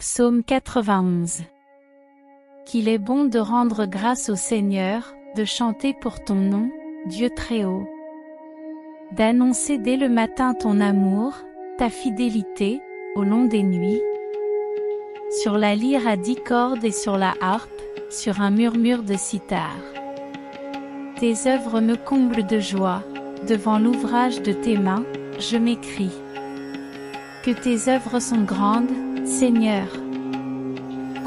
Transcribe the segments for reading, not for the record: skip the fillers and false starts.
Psaume 91. Qu'il est bon de rendre grâce au Seigneur, de chanter pour ton nom, Dieu très haut. D'annoncer dès le matin ton amour, ta fidélité, au long des nuits. Sur la lyre à 10 cordes et sur la harpe, sur un murmure de cithare. Tes œuvres me comblent de joie, devant l'ouvrage de tes mains, je m'écrie. Que tes œuvres sont grandes, Seigneur.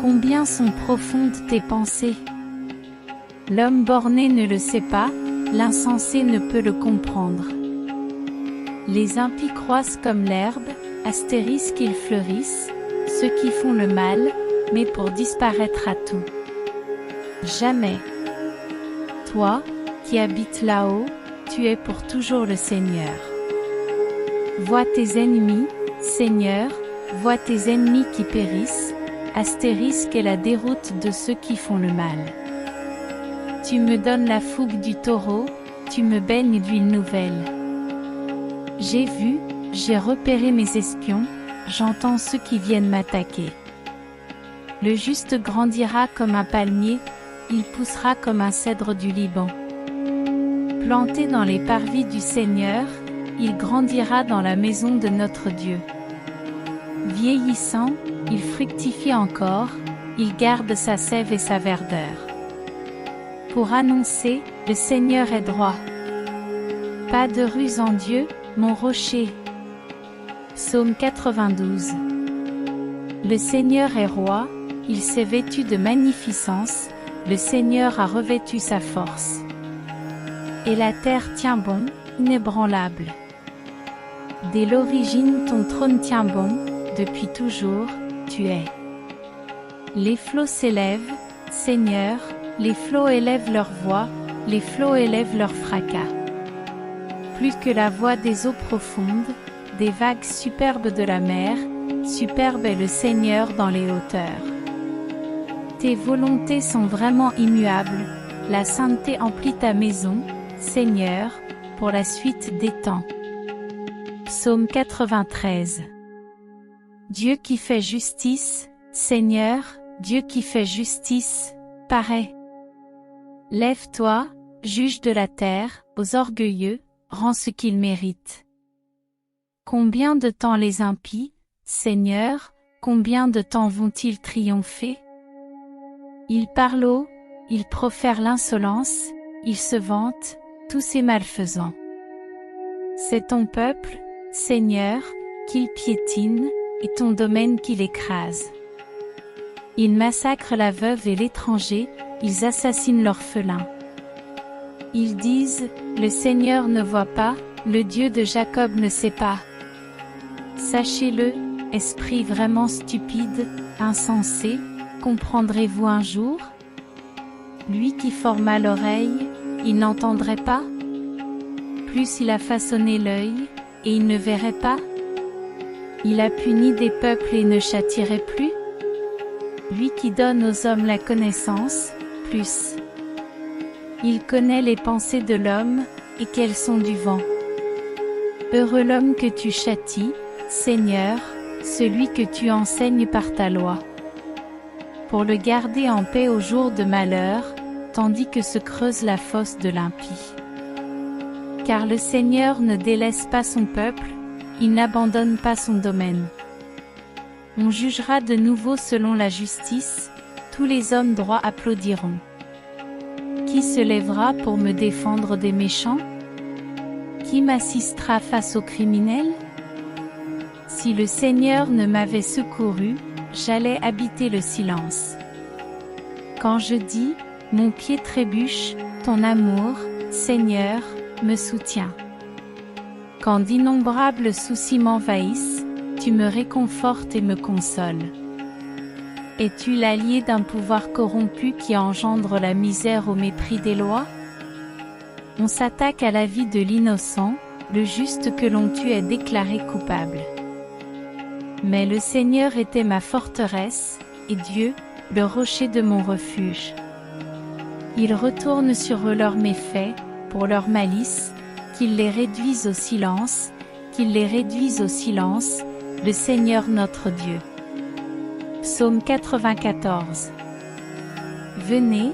Combien sont profondes tes pensées. L'homme borné ne le sait pas, l'insensé ne peut le comprendre. Les impies croissent comme l'herbe, astérisques ils fleurissent, ceux qui font le mal, mais pour disparaître à tout. Jamais. Toi, qui habites là-haut, tu es pour toujours le Seigneur. Vois tes ennemis, Seigneur, vois tes ennemis qui périssent, astérisque est la déroute de ceux qui font le mal. Tu me donnes la fougue du taureau, tu me baignes d'huile nouvelle. J'ai vu, j'ai repéré mes espions, j'entends ceux qui viennent m'attaquer. Le juste grandira comme un palmier, il poussera comme un cèdre du Liban. Planté dans les parvis du Seigneur, il grandira dans la maison de notre Dieu. Vieillissant, il fructifie encore, il garde sa sève et sa verdeur. Pour annoncer, le Seigneur est droit. Pas de ruse en Dieu, mon rocher. Psaume 92. Le Seigneur est roi, il s'est vêtu de magnificence, le Seigneur a revêtu sa force. Et la terre tient bon, inébranlable. Dès l'origine ton trône tient bon, depuis toujours, tu es. Les flots s'élèvent, Seigneur, les flots élèvent leur voix, les flots élèvent leur fracas. Plus que la voix des eaux profondes, des vagues superbes de la mer, superbe est le Seigneur dans les hauteurs. Tes volontés sont vraiment immuables, la sainteté emplit ta maison, Seigneur, pour la suite des temps. Psaume 93. Dieu qui fait justice, Seigneur, Dieu qui fait justice, paraît. Lève-toi, juge de la terre, aux orgueilleux, rends ce qu'ils méritent. Combien de temps les impies, Seigneur, combien de temps vont-ils triompher? Ils parlent haut, ils profèrent l'insolence, ils se vantent, tous ces malfaisants. C'est ton peuple, Seigneur, qu'ils piétinent, et ton domaine qu'il écrase. Ils massacrent la veuve et l'étranger, ils assassinent l'orphelin. Ils disent, le Seigneur ne voit pas, le Dieu de Jacob ne sait pas. Sachez-le, esprit vraiment stupide, insensé, comprendrez-vous un jour? Lui qui forma l'oreille, il n'entendrait pas? Plus il a façonné l'œil, et il ne verrait pas? Il a puni des peuples et ne châtierait plus? Lui qui donne aux hommes la connaissance, plus. Il connaît les pensées de l'homme, et qu'elles sont du vent. Heureux l'homme que tu châties, Seigneur, celui que tu enseignes par ta loi. Pour le garder en paix au jour de malheur, tandis que se creuse la fosse de l'impie. Car le Seigneur ne délaisse pas son peuple, il n'abandonne pas son domaine. On jugera de nouveau selon la justice, tous les hommes droits applaudiront. Qui se lèvera pour me défendre des méchants? Qui m'assistera face aux criminels? Si le Seigneur ne m'avait secouru, j'allais habiter le silence. Quand je dis, mon pied trébuche, ton amour, Seigneur, me soutient. Quand d'innombrables soucis m'envahissent, tu me réconfortes et me consoles. Es-tu l'allié d'un pouvoir corrompu qui engendre la misère au mépris des lois? On s'attaque à la vie de l'innocent, le juste que l'on tue est déclaré coupable. Mais le Seigneur était ma forteresse, et Dieu, le rocher de mon refuge. Ils retournent sur eux leurs méfaits, pour leur malice, qu'ils les réduisent au silence, qu'ils les réduisent au silence, le Seigneur notre Dieu. Psaume 94. Venez,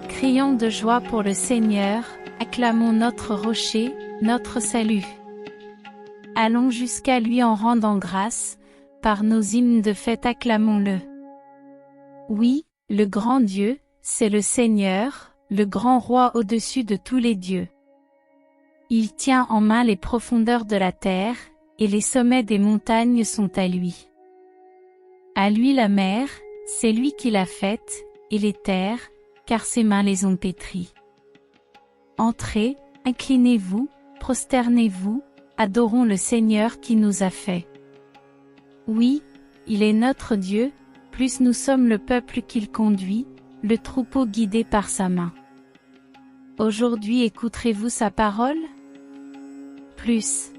crions de joie pour le Seigneur, acclamons notre rocher, notre salut. Allons jusqu'à lui en rendant grâce, par nos hymnes de fête acclamons-le. Oui, le grand Dieu, c'est le Seigneur, le grand roi au-dessus de tous les dieux. Il tient en main les profondeurs de la terre, et les sommets des montagnes sont à lui. À lui la mer, c'est lui qui l'a faite, et les terres, car ses mains les ont pétries. Entrez, inclinez-vous, prosternez-vous, adorons le Seigneur qui nous a fait. Oui, il est notre Dieu, plus nous sommes le peuple qu'il conduit, le troupeau guidé par sa main. Aujourd'hui écouterez-vous sa parole? Plus.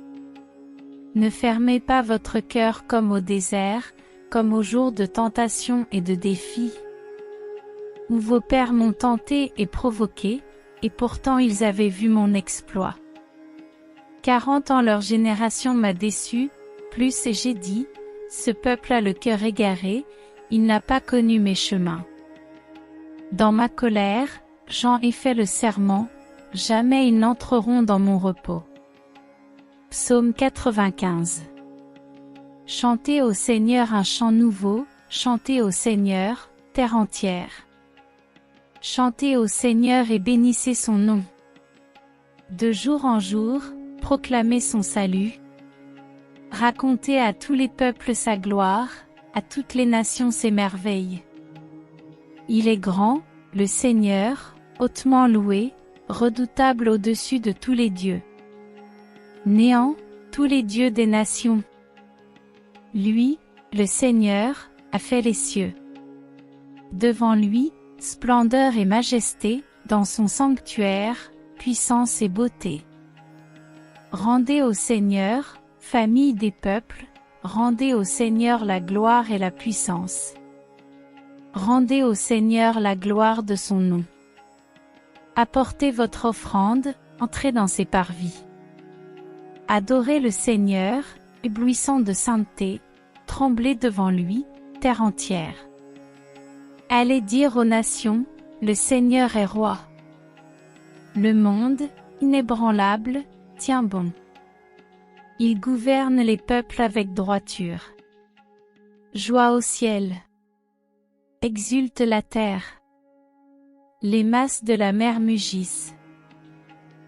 Ne fermez pas votre cœur comme au désert, comme au jour de tentation et de défi, où vos pères m'ont tenté et provoqué, et pourtant ils avaient vu mon exploit. 40 ans leur génération m'a déçu, plus et j'ai dit, ce peuple a le cœur égaré, il n'a pas connu mes chemins. Dans ma colère, j'en ai fait le serment, jamais ils n'entreront dans mon repos. Psaume 95. Chantez au Seigneur un chant nouveau, chantez au Seigneur, terre entière. Chantez au Seigneur et bénissez son nom. De jour en jour, proclamez son salut. Racontez à tous les peuples sa gloire, à toutes les nations ses merveilles. Il est grand, le Seigneur, hautement loué, redoutable au-dessus de tous les dieux. Néant, tous les dieux des nations. Lui, le Seigneur, a fait les cieux. Devant lui, splendeur et majesté, dans son sanctuaire, puissance et beauté. Rendez au Seigneur, famille des peuples, rendez au Seigneur la gloire et la puissance. Rendez au Seigneur la gloire de son nom. Apportez votre offrande, entrez dans ses parvis. Adorez le Seigneur, éblouissant de sainteté, tremblez devant lui, terre entière. Allez dire aux nations, le Seigneur est roi. Le monde, inébranlable, tient bon. Il gouverne les peuples avec droiture. Joie au ciel. Exulte la terre. Les masses de la mer mugissent.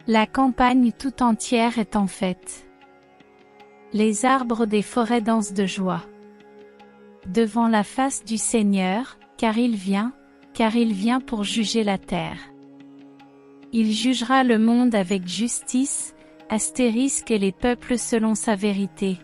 La campagne tout entière est en fête. Les arbres des forêts dansent de joie. Devant la face du Seigneur, car il vient pour juger la terre. Il jugera le monde avec justice, astérisque et les peuples selon sa vérité.